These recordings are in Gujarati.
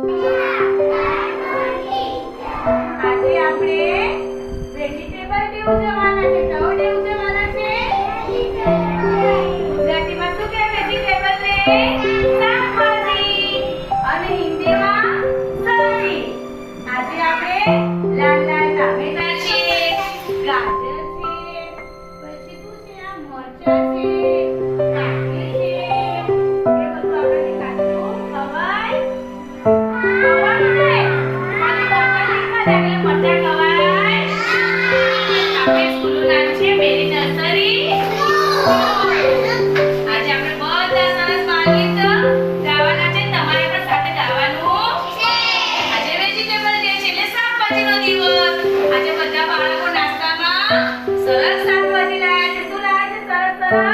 આજે આપણે વેજીટેબલ ડે ઉજવવાના છે. કયો ડે ઉજવવાના છે? ગુજરાતીમાં શું કહે વેજીટેબલ ને? શાકભાજી. અને હિન્દીમાં સબ્જી. આજે આપણે લાલ લાલ ટામેટા છે, ગાજર છે, પછી શું છે આ મરચાં છે, કાકડી છે. એ બધું આપણે કાચું ખવાય. ખવાનું ને? ખાલી બટાકા ખાધા એટલે મરચાં ખવાય. આપણે સ્કૂલનું નામ છે મેરી નર્સરી. આજે આપણે બધા સરસ બાળગીત ગાવાના છે. તમારે પણ સાથે ગાવાનું છે. આજે વેજીટેબલ ડે છે એટલે શાકભાજીનો દિવસ. આજે બધા બાળકો નાસ્તામાં સરસ શાકભાજી લાવ્યા છે. શું લાવ્યા છે? સરસ સરસ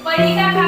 પડીકા